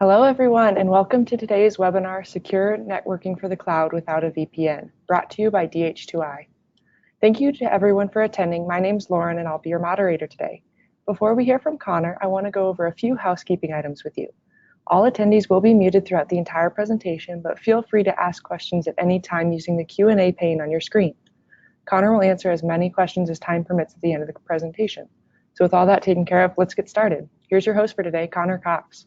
Hello, everyone, and welcome to today's webinar, Secure Networking for the Cloud Without a VPN, brought to you by DH2I. Thank you to everyone for attending. My name's Lauren, and I'll be your moderator today. Before we hear from Connor, I want to go over a few housekeeping items with you. All attendees will be muted throughout the entire presentation, but feel free to ask questions at any time using the Q&A pane on your screen. Connor will answer as many questions as time permits at the end of the presentation. So with all that taken care of, let's get started. Here's your host for today, Connor Cox.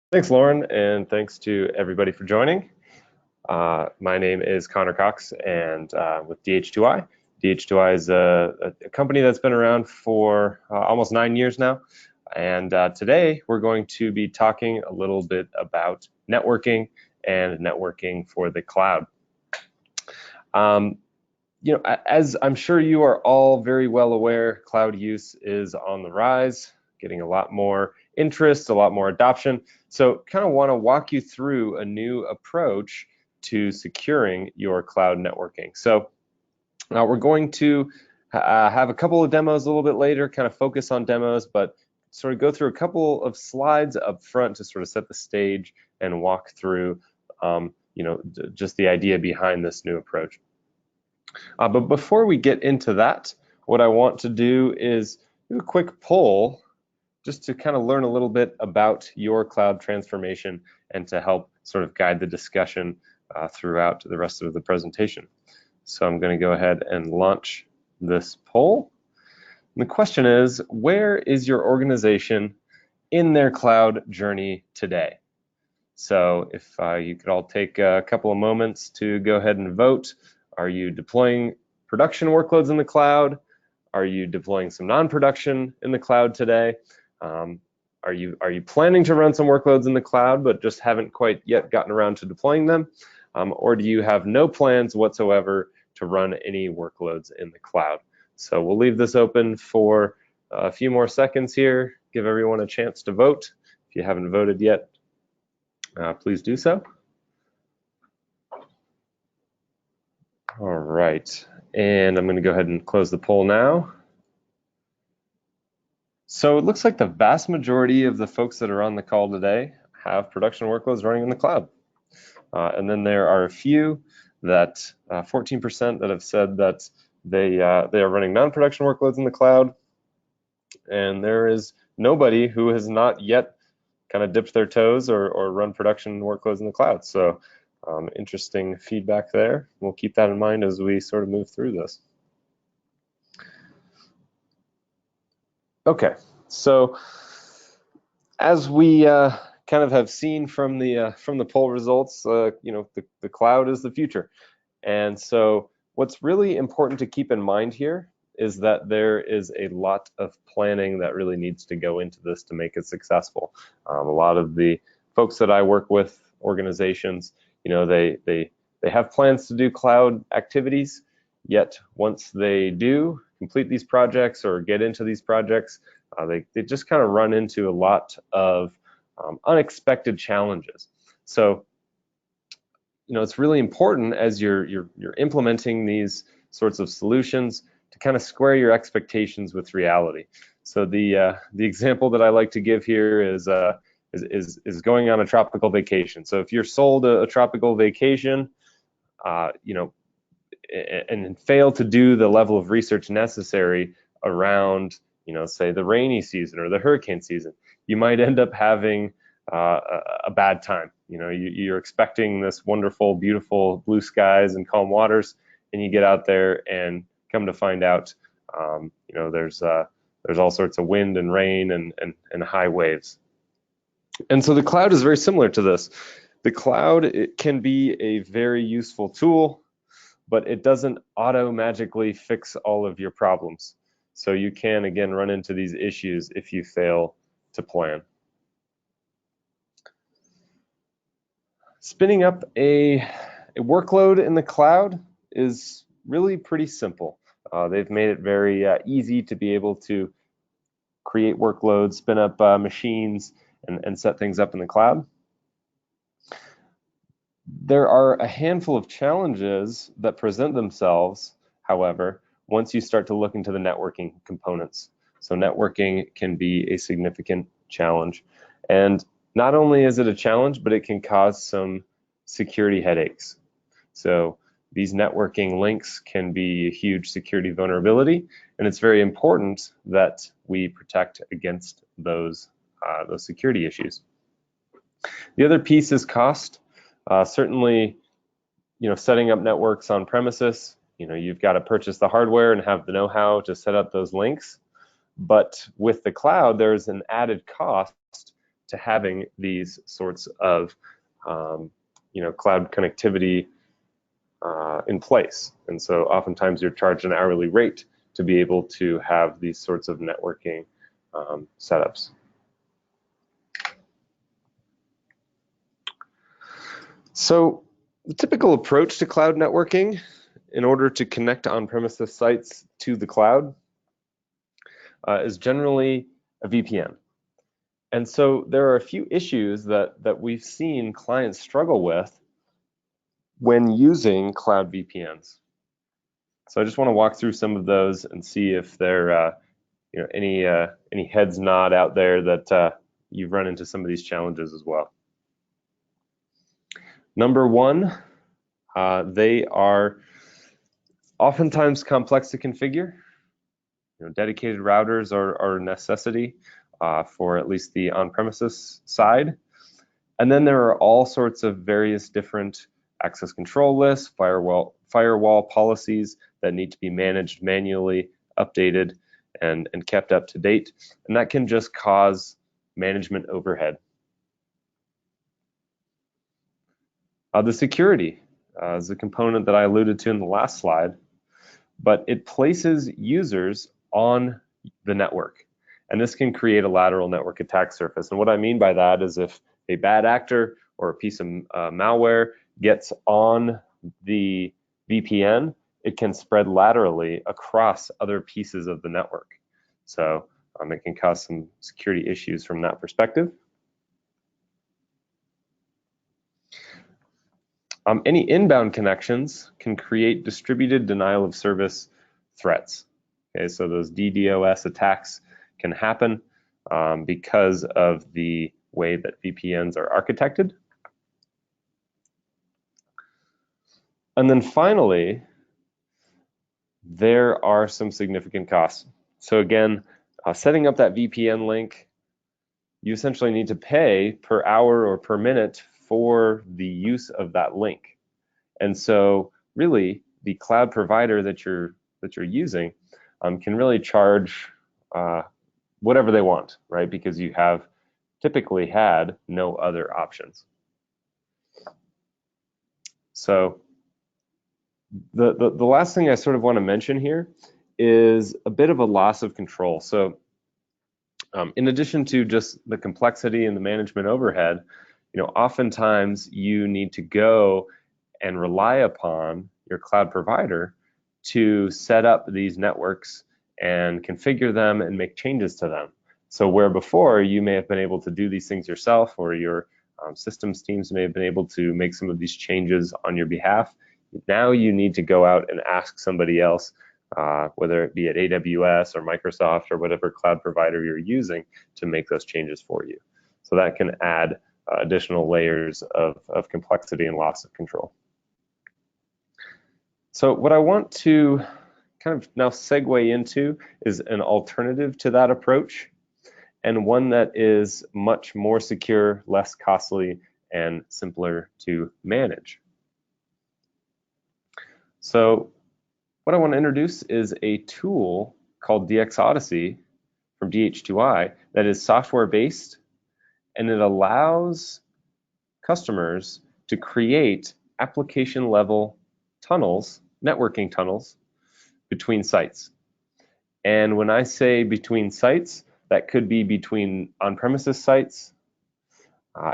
Thanks, Lauren, and thanks to everybody for joining. My name is Connor Cox, and with DH2I. DH2I is a company that's been around for almost 9 years now, and today we're going to be talking a little bit about networking and networking for the cloud. As I'm sure you are all very well aware, cloud use is on the rise, getting a lot more interest, a lot more adoption. So kind of want to walk you through a new approach to securing your cloud networking. So now we're going to have a couple of demos a little bit later, kind of focus on demos, but sort of go through a couple of slides up front to sort of set the stage and walk through just the idea behind this new approach. But before we get into that, what I want to do is do a quick poll just to kind of learn a little bit about your cloud transformation and to help sort of guide the discussion throughout the rest of the presentation. So I'm going to go ahead and launch this poll. And the question is, where is your organization in their cloud journey today? So if you could all take a couple of moments to go ahead and vote. Are you deploying production workloads in the cloud? Are you deploying some non-production in the cloud today? Are you planning to run some workloads in the cloud but just haven't quite yet gotten around to deploying them? Or do you have no plans whatsoever to run any workloads in the cloud? So we'll leave this open for a few more seconds here, give everyone a chance to vote. If you haven't voted yet, please do so. All right, and I'm going to go ahead and close the poll now. So it looks like the vast majority of the folks that are on the call today have production workloads running in the cloud. And then there are a few that 14% that have said that they are running non-production workloads in the cloud. And there is nobody who has not yet kind of dipped their toes or run production workloads in the cloud. So interesting feedback there. We'll keep that in mind as we sort of move through this. Okay, so as we kind of have seen from the poll results, the cloud is the future, and so what's really important to keep in mind here is that there is a lot of planning that really needs to go into this to make it successful. A lot of the folks that I work with, organizations, they have plans to do cloud activities, yet once they do complete these projects or get into these projects, they just kind of run into a lot of unexpected challenges. So, it's really important as you're implementing these sorts of solutions to kind of square your expectations with reality. So the example that I like to give here is going on a tropical vacation. So if you're sold a tropical vacation, and fail to do the level of research necessary around, say the rainy season or the hurricane season, you might end up having a bad time. You're expecting this wonderful, beautiful blue skies and calm waters, and you get out there and come to find out, there's all sorts of wind and rain and high waves. And so the cloud is very similar to this. The cloud, it can be a very useful tool, but it doesn't magically fix all of your problems. So you can, again, run into these issues if you fail to plan. Spinning up a workload in the cloud is really pretty simple. They've made it very easy to be able to create workloads, spin up machines, and set things up in the cloud. There are a handful of challenges that present themselves, however, once you start to look into the networking components. So networking can be a significant challenge. And not only is it a challenge, but it can cause some security headaches. So these networking links can be a huge security vulnerability, and it's very important that we protect against those security issues. The other piece is cost. Certainly, setting up networks on premises, you've got to purchase the hardware and have the know-how to set up those links. But with the cloud, there's an added cost to having these sorts of cloud connectivity in place. And so oftentimes you're charged an hourly rate to be able to have these sorts of networking setups. So the typical approach to cloud networking in order to connect on-premises sites to the cloud is generally a VPN. And so there are a few issues that we've seen clients struggle with when using cloud VPNs. So I just want to walk through some of those and see if there any heads nod out there that you've run into some of these challenges as well. Number one, they are oftentimes complex to configure. Dedicated routers are a necessity for at least the on-premises side. And then there are all sorts of various different access control lists, firewall policies that need to be managed manually, updated, and kept up to date. And that can just cause management overhead. The security is a component that I alluded to in the last slide, but it places users on the network. And this can create a lateral network attack surface. And what I mean by that is if a bad actor or a piece of malware gets on the VPN, it can spread laterally across other pieces of the network. So it can cause some security issues from that perspective. Any inbound connections can create distributed denial of service threats. Okay, so those DDoS attacks can happen because of the way that VPNs are architected. And then finally, there are some significant costs. So again, setting up that VPN link, you essentially need to pay per hour or per minute for the use of that link. And so really the cloud provider that you're using can really charge whatever they want, right? Because you have typically had no other options. So the last thing I sort of want to mention here is a bit of a loss of control. So in addition to just the complexity and the management overhead, oftentimes you need to go and rely upon your cloud provider to set up these networks and configure them and make changes to them. So where before you may have been able to do these things yourself, or your systems teams may have been able to make some of these changes on your behalf, now you need to go out and ask somebody else, whether it be at AWS or Microsoft or whatever cloud provider you're using, to make those changes for you. So that can add additional layers of complexity and loss of control. So what I want to kind of now segue into is an alternative to that approach, and one that is much more secure, less costly, and simpler to manage. So what I want to introduce is a tool called DX Odyssey from DH2I that is software-based, and it allows customers to create application-level tunnels, networking tunnels, between sites. And when I say between sites, that could be between on-premises sites,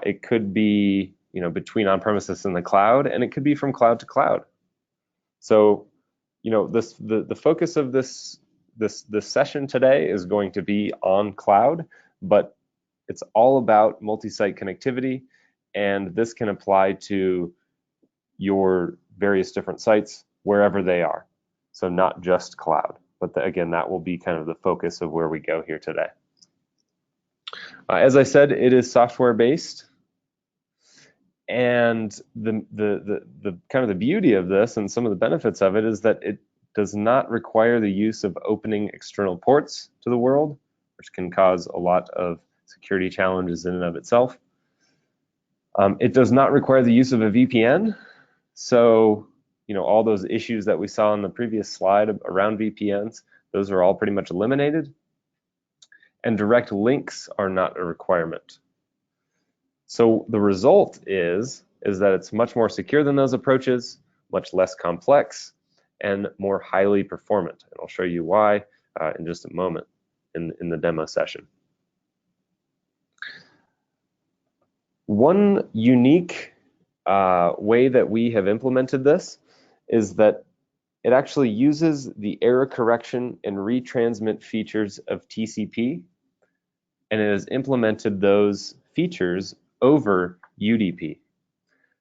it could be between on-premises and the cloud, and it could be from cloud to cloud. So the focus of this session today is going to be on cloud, but it's all about multi-site connectivity, and this can apply to your various different sites wherever they are. So not just cloud, but again, that will be kind of the focus of where we go here today. As I said, it is software based. And the kind of the beauty of this and some of the benefits of it is that it does not require the use of opening external ports to the world, which can cause a lot of security challenges in and of itself. It does not require the use of a VPN. So, all those issues that we saw on the previous slide around VPNs, those are all pretty much eliminated. And direct links are not a requirement. So the result is that it's much more secure than those approaches, much less complex, and more highly performant. And I'll show you why in just a moment in the demo session. One unique way that we have implemented this is that it actually uses the error correction and retransmit features of TCP, and it has implemented those features over UDP.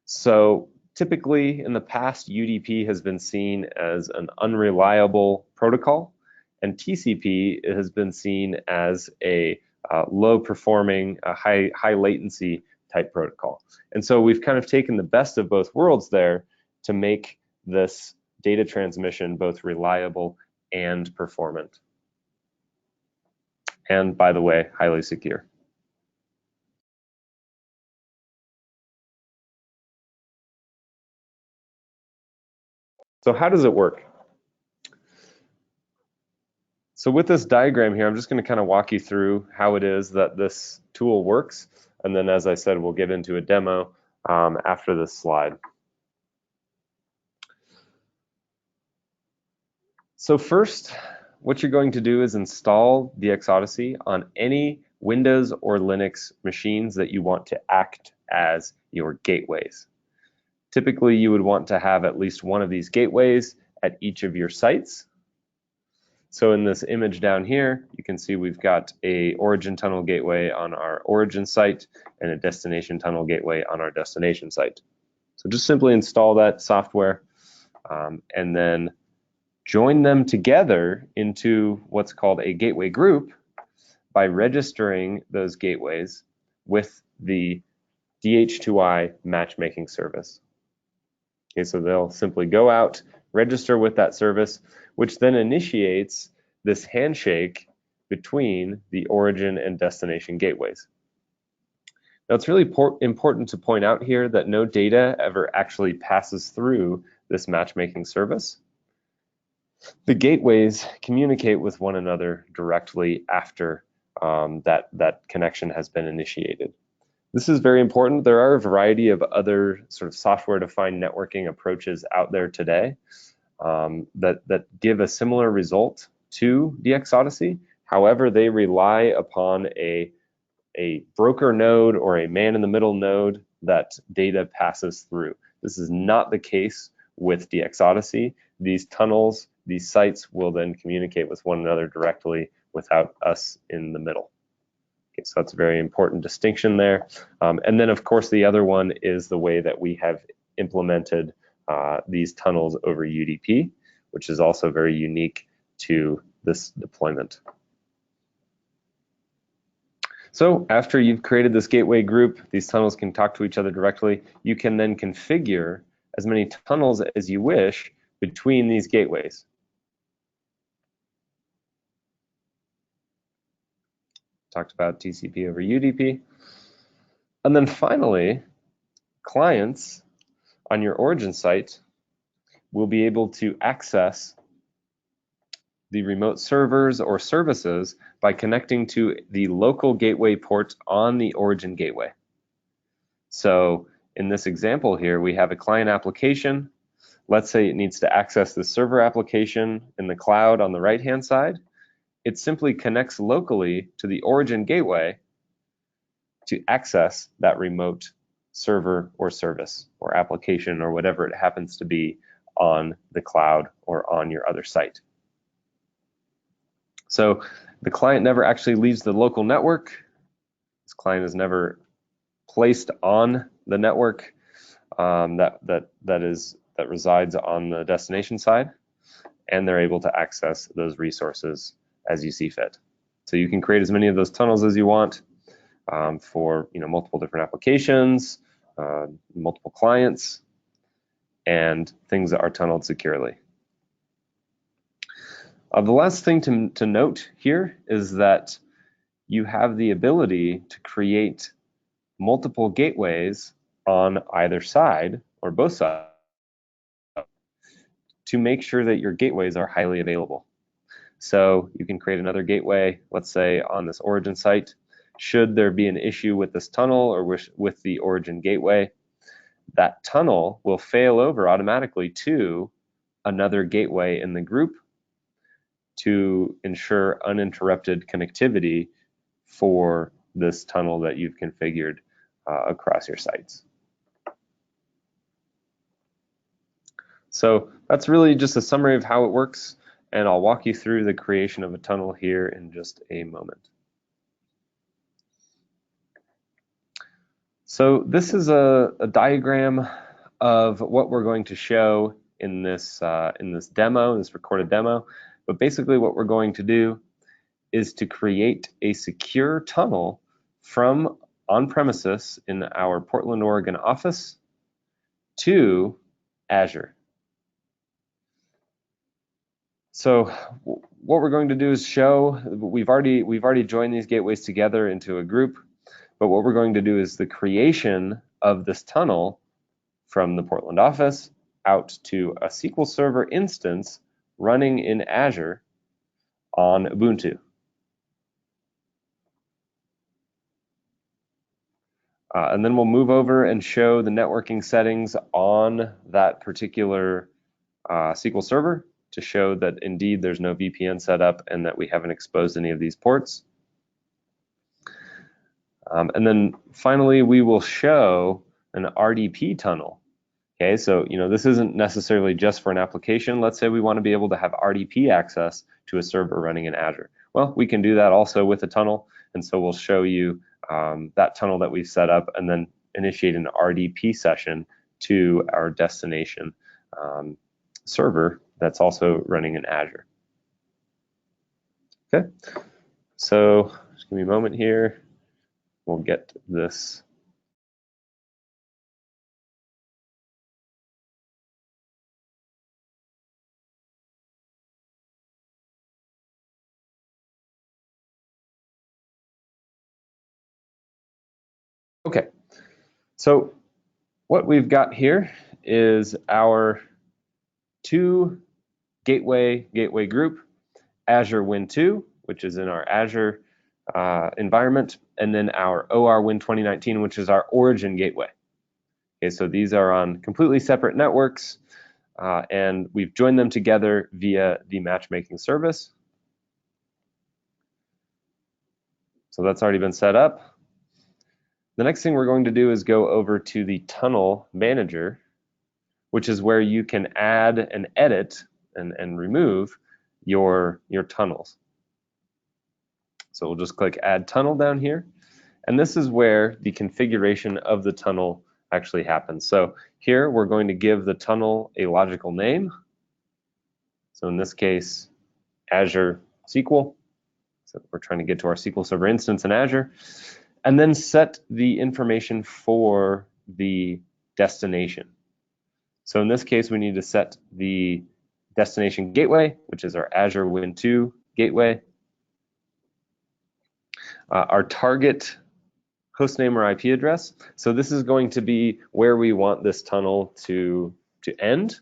So typically in the past, UDP has been seen as an unreliable protocol, and TCP has been seen as a low performing, high latency type protocol. And so we've kind of taken the best of both worlds there to make this data transmission both reliable and performant. And by the way, highly secure. So how does it work? So with this diagram here, I'm just going to kind of walk you through how it is that this tool works. And then, as I said, we'll get into a demo after this slide. So first, what you're going to do is install DxOdyssey on any Windows or Linux machines that you want to act as your gateways. Typically, you would want to have at least one of these gateways at each of your sites. So in this image down here, you can see we've got a origin tunnel gateway on our origin site and a destination tunnel gateway on our destination site. So just simply install that software and then join them together into what's called a gateway group by registering those gateways with the DH2I matchmaking service. Okay, so they'll simply go out, register with that service, which then initiates this handshake between the origin and destination gateways. Now, it's really important to point out here that no data ever actually passes through this matchmaking service. The gateways communicate with one another directly after that connection has been initiated. This is very important. There are a variety of other sort of software-defined networking approaches out there today that give a similar result to DxOdyssey. However, they rely upon a broker node or a man-in-the-middle node that data passes through. This is not the case with DxOdyssey. These tunnels, these sites will then communicate with one another directly without us in the middle. Okay, so that's a very important distinction there. And then, of course, the other one is the way that we have implemented these tunnels over UDP, which is also very unique to this deployment. So after you've created this gateway group, these tunnels can talk to each other directly. You can then configure as many tunnels as you wish between these gateways. Talked about TCP over UDP. And then finally, clients on your origin site will be able to access the remote servers or services by connecting to the local gateway port on the origin gateway. So in this example here, we have a client application. Let's say it needs to access the server application in the cloud on the right-hand side. It simply connects locally to the origin gateway to access that remote server or service or application or whatever it happens to be on the cloud or on your other site. So the client never actually leaves the local network. This client is never placed on the network that resides on the destination side, and they're able to access those resources as you see fit. So you can create as many of those tunnels as you want. for multiple different applications, multiple clients, and things that are tunneled securely. The last thing to note here is that you have the ability to create multiple gateways on either side or both sides to make sure that your gateways are highly available. So you can create another gateway, let's say on this origin site. Should there be an issue with this tunnel or with the origin gateway, that tunnel will fail over automatically to another gateway in the group to ensure uninterrupted connectivity for this tunnel that you've configured across your sites. So that's really just a summary of how it works, and I'll walk you through the creation of a tunnel here in just a moment. So this is a diagram of what we're going to show in this demo, this recorded demo. But basically what we're going to do is to create a secure tunnel from on-premises in our Portland, Oregon office to Azure. So what we're going to do is show, we've already joined these gateways together into a group, but what we're going to do is the creation of this tunnel from the Portland office out to a SQL Server instance running in Azure on Ubuntu. And then we'll move over and show the networking settings on that particular SQL Server to show that indeed there's no VPN set up and that we haven't exposed any of these ports. And then finally, we will show an RDP tunnel. Okay, so this isn't necessarily just for an application. Let's say we want to be able to have RDP access to a server running in Azure. Well, we can do that also with a tunnel, and so we'll show you that tunnel that we've set up and then initiate an RDP session to our destination server that's also running in Azure. Okay, so just give me a moment here. We'll get this. Okay, so what we've got here is our two gateway group, Azure Win2, which is in our Azure environment, and then our OR Win 2019, which is our origin gateway. Okay, so these are on completely separate networks, and we've joined them together via the matchmaking service. So that's already been set up. The next thing we're going to do is go over to the tunnel manager, which is where you can add and edit and remove your tunnels. So we'll just click Add Tunnel down here. And this is where the configuration of the tunnel actually happens. So here we're going to give the tunnel a logical name. So in this case, Azure SQL. So we're trying to get to our SQL Server instance in Azure. And then set the information for the destination. So in this case, we need to set the destination gateway, which is our Azure Win2 gateway. Our target hostname or IP address. So this is going to be where we want this tunnel to end.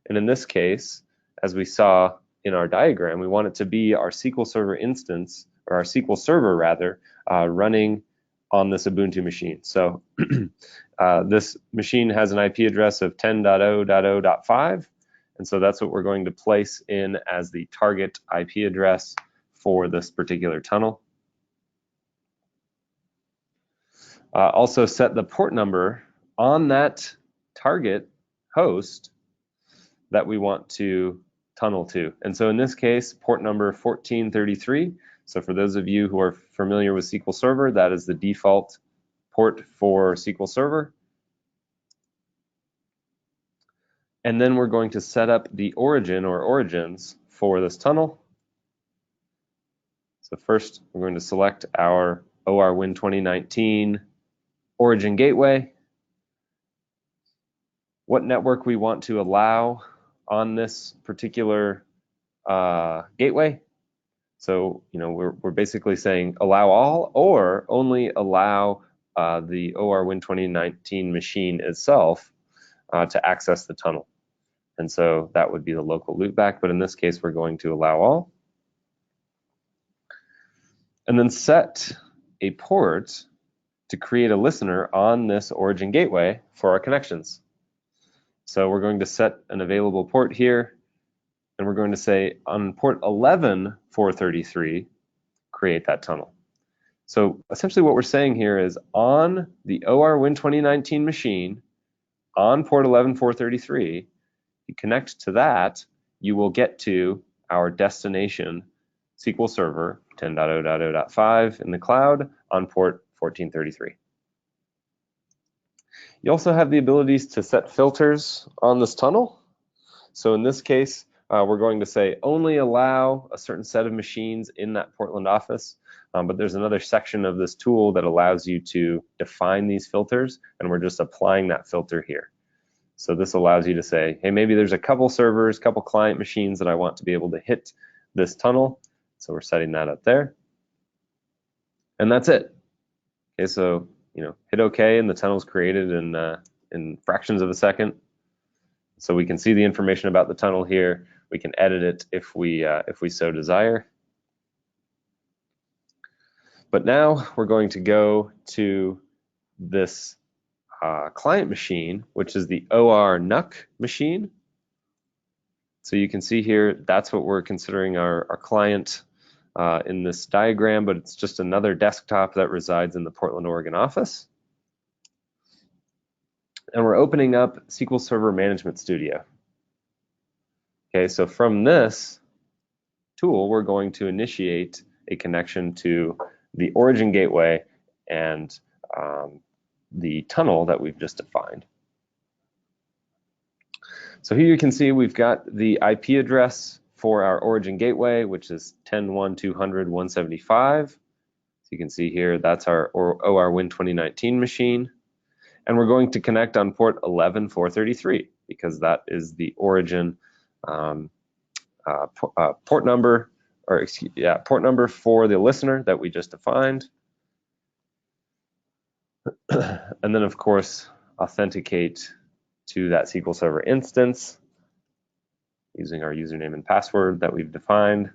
And in this case, as we saw in our diagram, we want it to be our SQL Server instance, or our SQL Server rather, running on this Ubuntu machine. So this machine has an IP address of 10.0.0.5, and so that's what we're going to place in as the target IP address for this particular tunnel. Also set the port number on that target host that we want to tunnel to. And so in this case, port number 1433. So for those of you who are familiar with SQL Server, that is the default port for SQL Server. And then we're going to set up the origin or origins for this tunnel. So first, we're going to select our OR Win 2019 origin gateway, what network we want to allow on this particular gateway. So, we're basically saying allow all or only allow the OR Win 2019 machine itself to access the tunnel. And so that would be the local loopback, but in this case, we're going to allow all. And then set a port to create a listener on this origin gateway for our connections. So we're going to set an available port here, and we're going to say on port 11433, create that tunnel. So essentially what we're saying here is on the OR Win 2019 machine, on port 11433, you connect to that, you will get to our destination SQL Server 10.0.0.5 in the cloud on port 1433. You also have the abilities to set filters on this tunnel. So in this case, we're going to say only allow a certain set of machines in that Portland office, but there's another section of this tool that allows you to define these filters, and we're just applying that filter here. So this allows you to say, hey, maybe there's a couple servers, couple client machines that I want to be able to hit this tunnel. So we're setting that up there. And that's it. Okay, so hit OK, and the tunnel's created in fractions of a second. So we can see the information about the tunnel here. We can edit it if we so desire. But now we're going to go to this client machine, which is the OR NUC machine. So you can see here, that's what we're considering our client in this diagram, but it's just another desktop that resides in the Portland, Oregon office. And we're opening up SQL Server Management Studio. Okay, so from this tool, we're going to initiate a connection to the origin gateway and the tunnel that we've just defined. So here you can see we've got the IP address for our origin gateway, which is 10.1.200.175. So you can see here that's our OR Win 2019 machine. And we're going to connect on port 11433 because that is the origin port number, or port number for the listener that we just defined. And then, of course, authenticate to that SQL Server instance using our username and password that we've defined.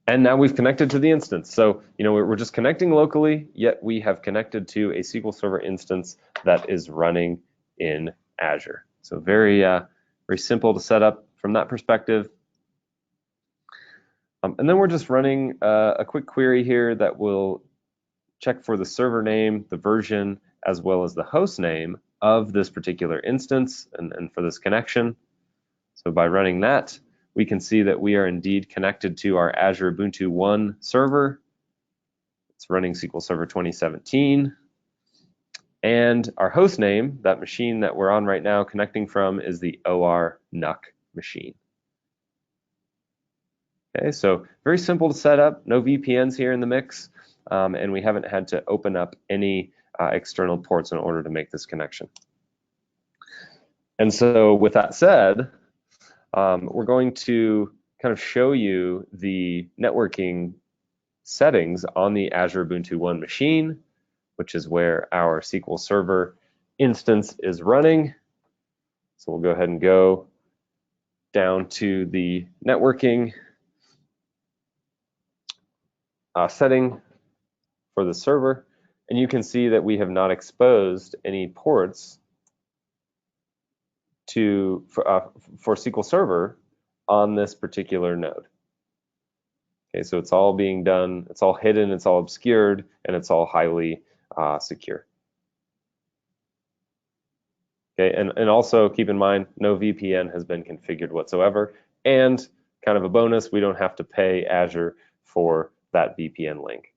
And now we've connected to the instance. So, we're just connecting locally, yet we have connected to a SQL Server instance that is running in Azure. So very, very simple to set up from that perspective. And then we're just running a quick query here that will check for the server name, the version, as well as the host name of this particular instance and for this connection. So by running that, we can see that we are indeed connected to our Azure Ubuntu One server. It's running SQL Server 2017. And our host name, that machine that we're on right now connecting from, is the OR NUC machine. Okay, so very simple to set up, no VPNs here in the mix, and we haven't had to open up any external ports in order to make this connection. And so with that said, we're going to kind of show you the networking settings on the Azure Ubuntu One machine, which is where our SQL Server instance is running. So we'll go ahead and go down to the networking setting for the server, and you can see that we have not exposed any ports for SQL Server on this particular node. Okay, so it's all being done, it's all hidden, it's all obscured, and it's all highly secure. Okay, and also keep in mind, no VPN has been configured whatsoever, and kind of a bonus, we don't have to pay Azure for that VPN link.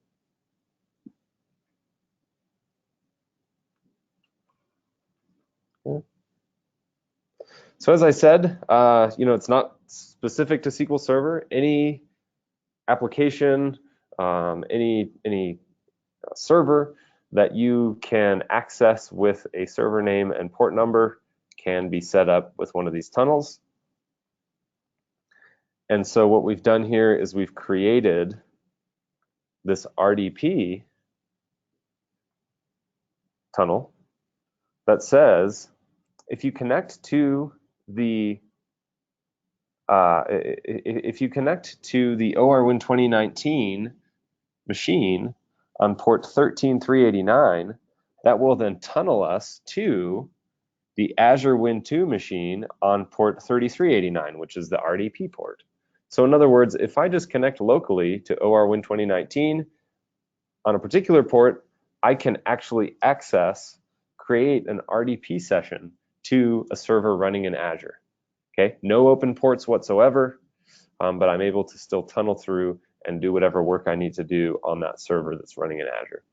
Okay. So as I said, it's not specific to SQL Server, any application, any server that you can access with a server name and port number can be set up with one of these tunnels. And so what we've done here is we've created this RDP tunnel that says if you connect to the ORWin 2019 machine on port 13389, that will then tunnel us to the Azure Win 2 machine on port 3389, which is the RDP port. So in other words, if I just connect locally to ORWin 2019 on a particular port, I can actually create an RDP session to a server running in Azure. Okay, no open ports whatsoever, but I'm able to still tunnel through and do whatever work I need to do on that server that's running in Azure.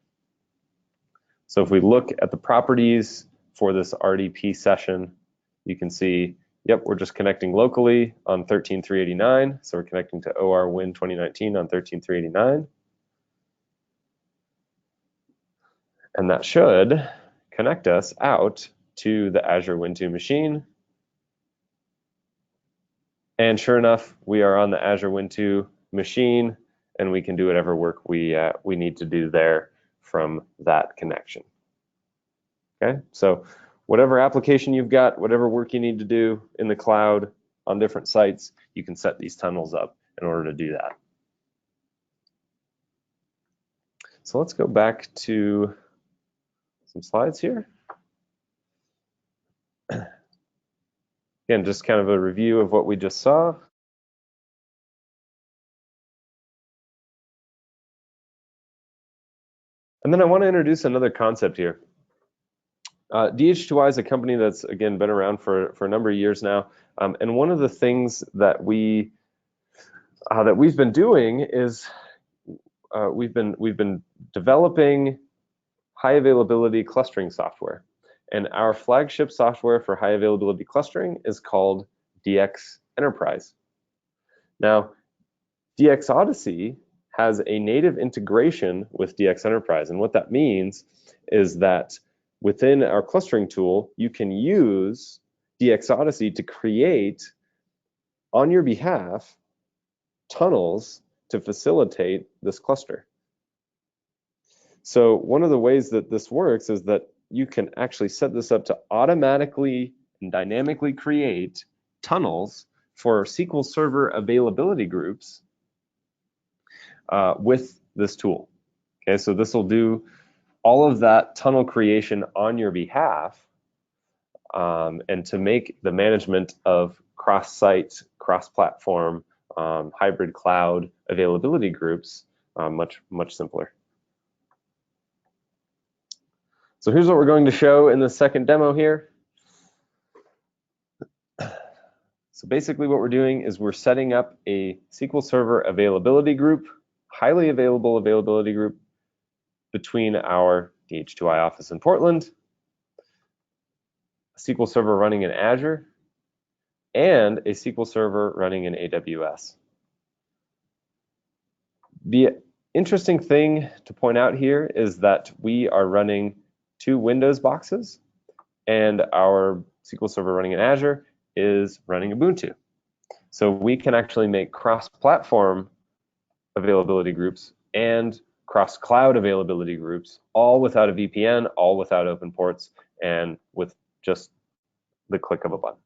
So if we look at the properties for this RDP session, you can see, yep, we're just connecting locally on 13389. So we're connecting to ORWin 2019 on 13389. And that should connect us out to the Azure Win 2 machine. And sure enough, we are on the Azure Win 2 machine, and we can do whatever work we need to do there from that connection. Okay, so whatever application you've got, whatever work you need to do in the cloud on different sites, you can set these tunnels up in order to do that. So let's go back to some slides here. Again, just kind of a review of what we just saw. And then I want to introduce another concept here. DH2I is a company that's, again, been around for a number of years now. And one of the things that we've been doing is we've been developing high availability clustering software. And our flagship software for high availability clustering is called DX Enterprise. Now, DX Odyssey has a native integration with DX Enterprise. And what that means is that within our clustering tool, you can use DX Odyssey to create, on your behalf, tunnels to facilitate this cluster. So one of the ways that this works is that you can actually set this up to automatically and dynamically create tunnels for SQL Server availability groups with this tool. Okay, so this will do all of that tunnel creation on your behalf, and to make the management of cross-site, cross-platform, hybrid cloud availability groups much simpler. So here's what we're going to show in the second demo here. So basically what we're doing is we're setting up a SQL Server availability group, highly available availability group between our DH2I office in Portland, a SQL Server running in Azure, and a SQL Server running in AWS. The interesting thing to point out here is that we are running 2 Windows boxes, and our SQL Server running in Azure is running Ubuntu. So we can actually make cross-platform availability groups and cross-cloud availability groups, all without a VPN, all without open ports, and with just the click of a button.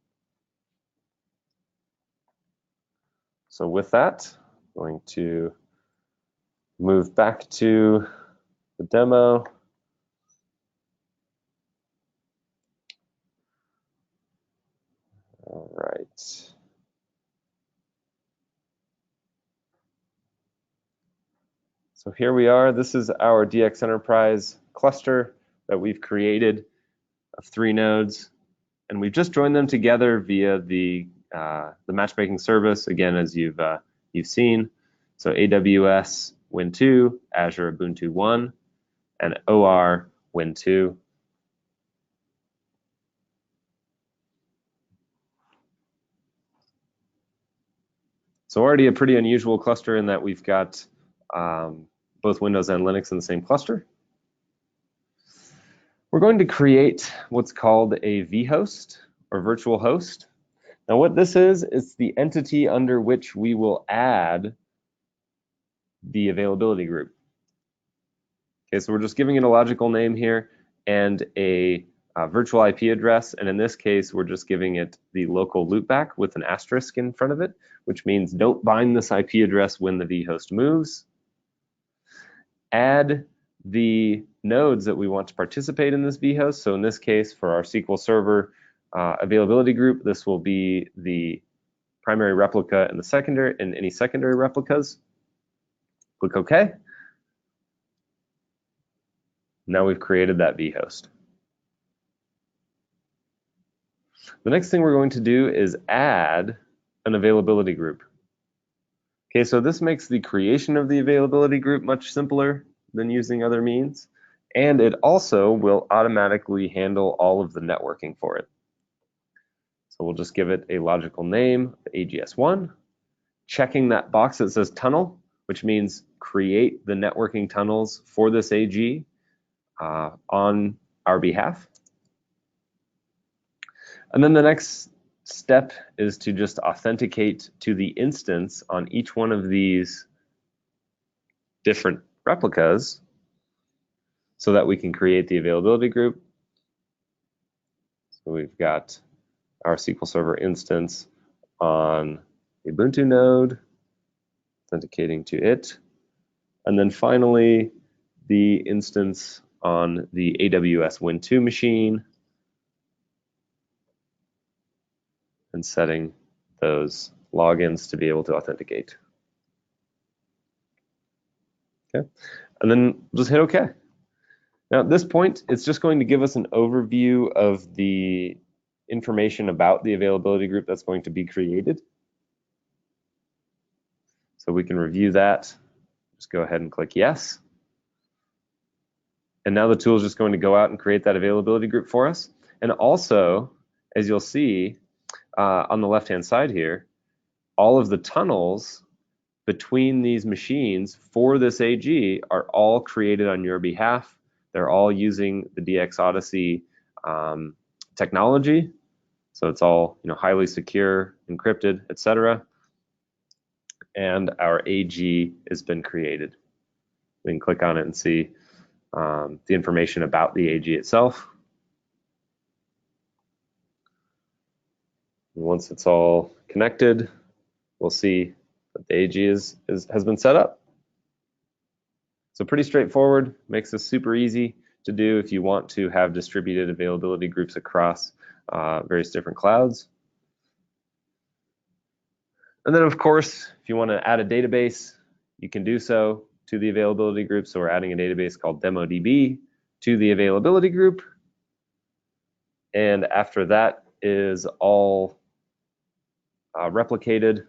So with that, I'm going to move back to the demo. All right. So here we are. This is our DX Enterprise cluster that we've created of 3 nodes, and we've just joined them together via the matchmaking service, again, as you've seen. So AWS Win 2, Azure Ubuntu 1, and OR Win 2. So already a pretty unusual cluster in that we've got both Windows and Linux in the same cluster. We're going to create what's called a vhost or virtual host. Now what this is, it's the entity under which we will add the availability group. Okay, so we're just giving it a logical name here and a virtual IP address, and in this case, we're just giving it the local loopback with an asterisk in front of it, which means don't bind this IP address when the vhost moves. Add the nodes that we want to participate in this vhost. So in this case, for our SQL Server availability group, this will be the primary replica and the secondary and any secondary replicas. Click OK. Now we've created that vhost. The next thing we're going to do is add an availability group. Okay, so this makes the creation of the availability group much simpler than using other means, and it also will automatically handle all of the networking for it. So we'll just give it a logical name, AGS1, checking that box that says tunnel, which means create the networking tunnels for this AG on our behalf. And then the next step is to just authenticate to the instance on each one of these different replicas so that we can create the availability group. So we've got our SQL Server instance on the Ubuntu node, authenticating to it. And then finally, the instance on the AWS Win2 machine, and setting those logins to be able to authenticate. Okay, and then just hit OK. Now at this point, it's just going to give us an overview of the information about the availability group that's going to be created. So we can review that. Just go ahead and click yes. And now the tool is just going to go out and create that availability group for us. And also, as you'll see, on the left-hand side here, all of the tunnels between these machines for this AG are all created on your behalf. They're all using the DX Odyssey technology. So it's all highly secure, encrypted, etc. And our AG has been created. We can click on it and see the information about the AG itself. Once it's all connected, we'll see that the AG has been set up. So pretty straightforward, makes this super easy to do if you want to have distributed availability groups across various different clouds. And then of course, if you want to add a database, you can do so to the availability group. So we're adding a database called DemoDB to the availability group. And after that is all replicated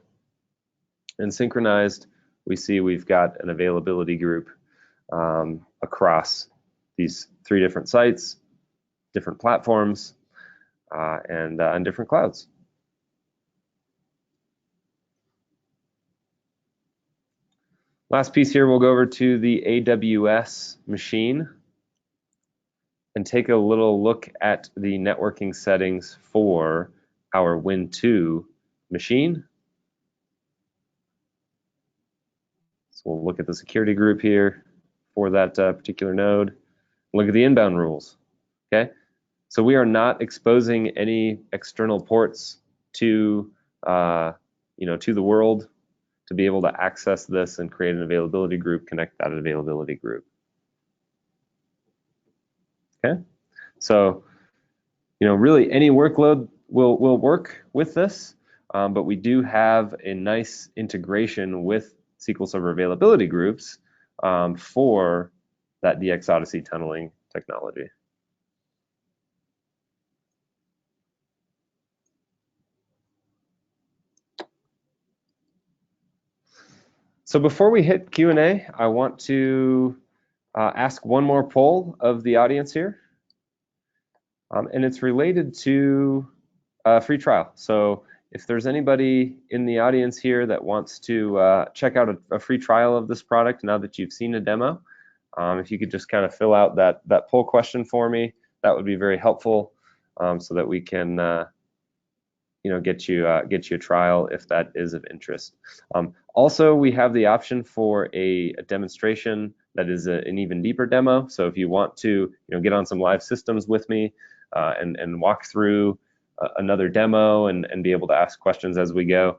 and synchronized, we see we've got an availability group across these 3 different sites, different platforms, and different clouds. Last piece here, we'll go over to the AWS machine and take a little look at the networking settings for our Win2 machine. So we'll look at the security group here for that particular node. Look at the inbound rules. Okay, so we are not exposing any external ports to to the world to be able to access this and create an availability group, connect that availability group. Okay, so really any workload will work with this, but we do have a nice integration with SQL Server availability groups for that DX Odyssey tunneling technology. So before we hit Q&A, I want to ask one more poll of the audience here. And it's related to a free trial. So if there's anybody in the audience here that wants to check out a free trial of this product now that you've seen a demo, if you could just kind of fill out that poll question for me, that would be very helpful, so that we can get you a trial if that is of interest. Also, we have the option for a demonstration that is an even deeper demo. So if you want to get on some live systems with me and walk through another demo and be able to ask questions as we go,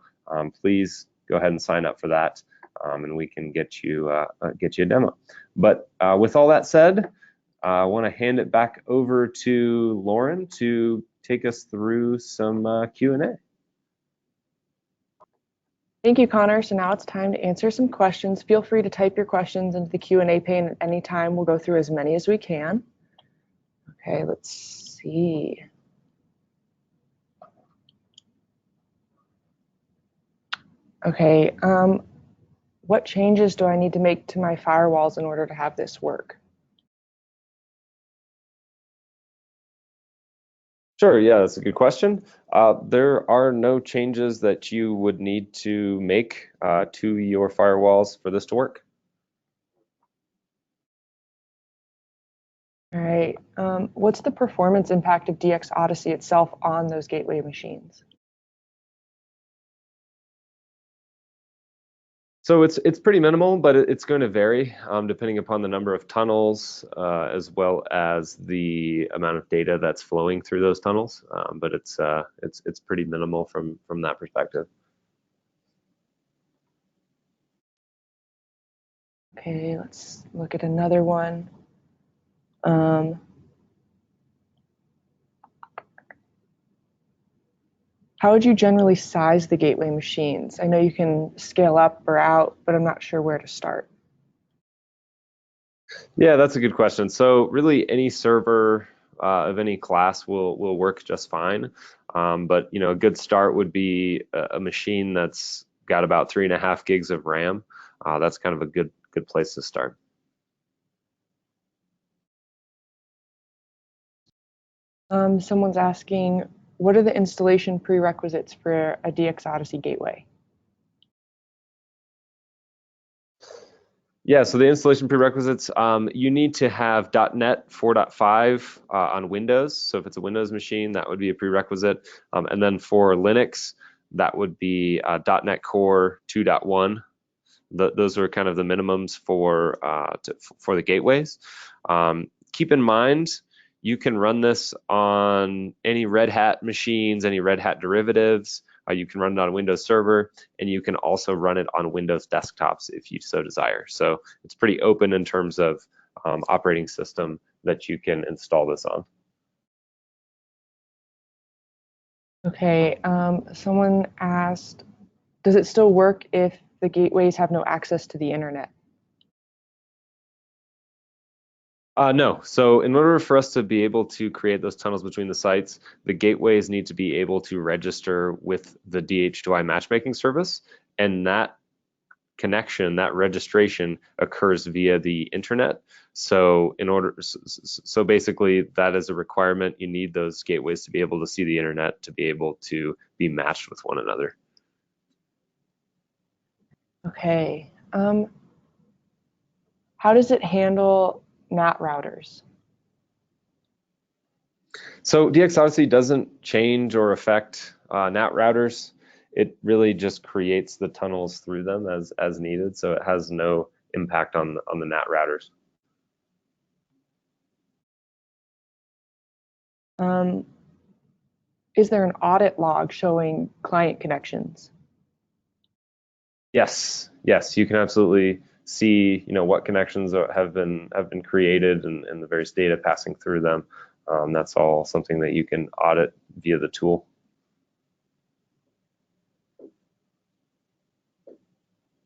please go ahead and sign up for that, and we can get you a demo. But with all that said, I want to hand it back over to Lauren to take us through some Q&A. Thank you, Connor. So now it's time to answer some questions. Feel free to type your questions into the Q&A pane at any time. We'll go through as many as we can. Okay, let's see. Okay, what changes do I need to make to my firewalls in order to have this work? Sure, yeah, that's a good question. There are no changes that you would need to make to your firewalls for this to work. All right, what's the performance impact of DX Odyssey itself on those gateway machines? So it's pretty minimal, but it's going to vary depending upon the number of tunnels as well as the amount of data that's flowing through those tunnels. But it's pretty minimal from that perspective. Okay, let's look at another one. How would you generally size the gateway machines? I know you can scale up or out, but I'm not sure where to start. Yeah, that's a good question. So really any server of any class will work just fine. But a good start would be a machine that's got about 3.5 gigs of RAM. That's kind of a good place to start. Someone's asking, what are the installation prerequisites for a DX Odyssey gateway? Yeah, so the installation prerequisites, you need to have .NET 4.5 on Windows. So if it's a Windows machine, that would be a prerequisite. And then for Linux, that would be .NET Core 2.1. Those are kind of the minimums for the gateways. Keep in mind, you can run this on any Red Hat machines, any Red Hat derivatives. You can run it on a Windows Server, and you can also run it on Windows desktops if you so desire. So it's pretty open in terms of operating system that you can install this on. Okay, someone asked, does it still work if the gateways have no access to the internet? No. So in order for us to be able to create those tunnels between the sites, the gateways need to be able to register with the DH2I matchmaking service, and that connection, that registration occurs via the internet. So so basically that is a requirement. You need those gateways to be able to see the internet, to be able to be matched with one another. Okay. How does it handle NAT routers? So DX Odyssey doesn't change or affect NAT routers. It really just creates the tunnels through them as needed. So it has no impact on the NAT routers. Is there an audit log showing client connections? Yes, you can absolutely see what connections have been created and the various data passing through them. That's all something that you can audit via the tool.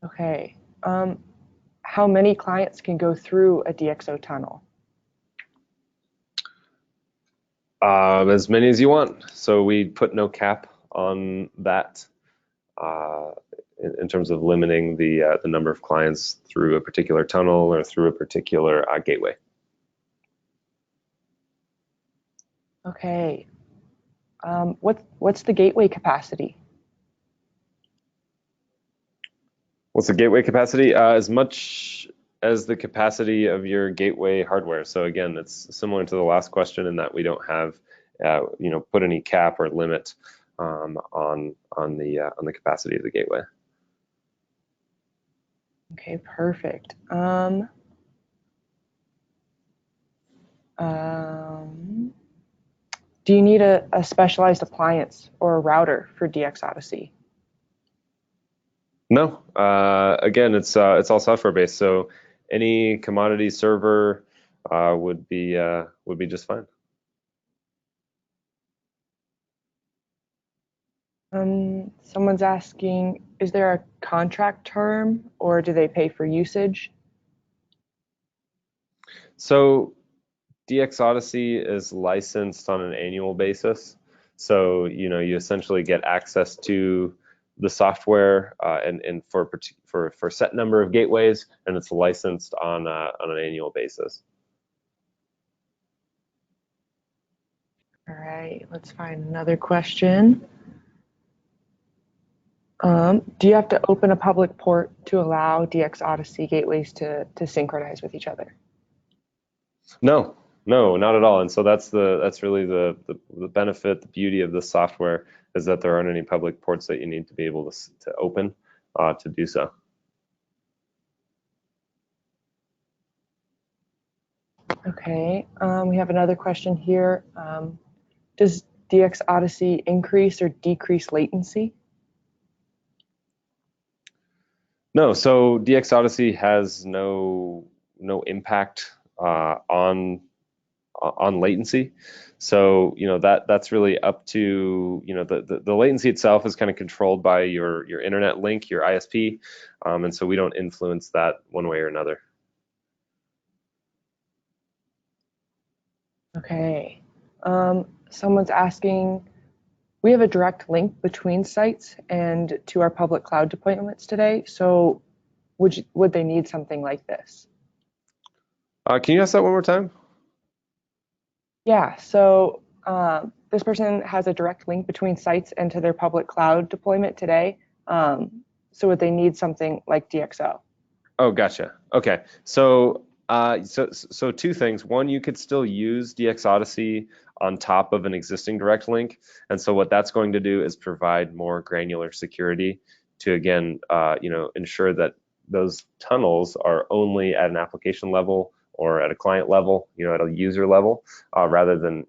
Okay. How many clients can go through a DXO tunnel? As many as you want. So we put no cap on that in terms of limiting the number of clients through a particular tunnel or through a particular gateway. Okay. What's the gateway capacity? What's the gateway capacity? As much as the capacity of your gateway hardware. So again, it's similar to the last question in that we don't have, put any cap or limit on the capacity of the gateway. Okay, perfect. Do you need a specialized appliance or a router for DX Odyssey? No, again, it's all software based, so any commodity server would be just fine. Someone's asking, is there a contract term or do they pay for usage? So DX Odyssey is licensed on an annual basis. So, you essentially get access to the software and for a set number of gateways, and it's licensed on an annual basis. All right, let's find another question. Do you have to open a public port to allow DX Odyssey gateways to synchronize with each other? No, no, not at all. And so that's really the benefit, the beauty of this software is that there aren't any public ports that you need to be able to open to do so. Okay, we have another question here. Does DX Odyssey increase or decrease latency? No, so DX Odyssey has no impact on latency. So that's really up to the latency itself is kind of controlled by your internet link, your ISP, and so we don't influence that one way or another. Okay. Someone's asking, we have a direct link between sites and to our public cloud deployments today. So would they need something like this? Can you ask that one more time? Yeah, so this person has a direct link between sites and to their public cloud deployment today. So would they need something like DXO? Oh, gotcha. Okay. So two things. One, you could still use DX Odyssey on top of an existing direct link. And so what that's going to do is provide more granular security to, again, ensure that those tunnels are only at an application level or at a client level, at a user level, rather than,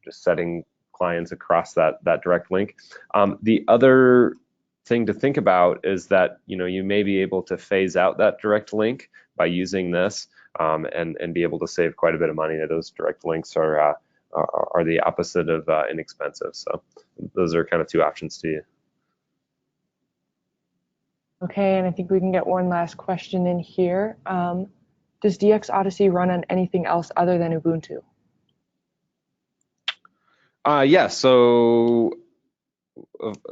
just setting clients across that direct link. The other thing to think about is that you may be able to phase out that direct link by using this and be able to save quite a bit of money. Those direct links are the opposite of inexpensive. So those are kind of two options to you. Okay, and I think we can get one last question in here. Does DX Odyssey run on anything else other than Ubuntu? Yeah, so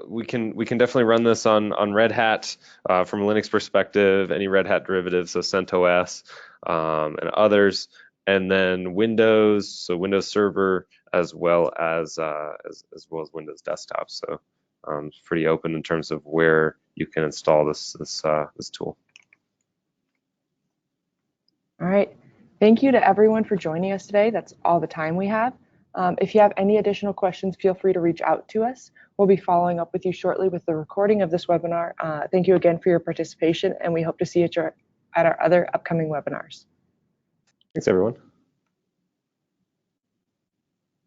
we can definitely run this on Red Hat from a Linux perspective, any Red Hat derivatives, so CentOS and others, and then Windows, so Windows Server as well as Windows Desktop. So it's pretty open in terms of where you can install this tool. All right. Thank you to everyone for joining us today. That's all the time we have. If you have any additional questions, feel free to reach out to us. We'll be following up with you shortly with the recording of this webinar. Thank you again for your participation, and we hope to see you at our other upcoming webinars. Thanks, everyone.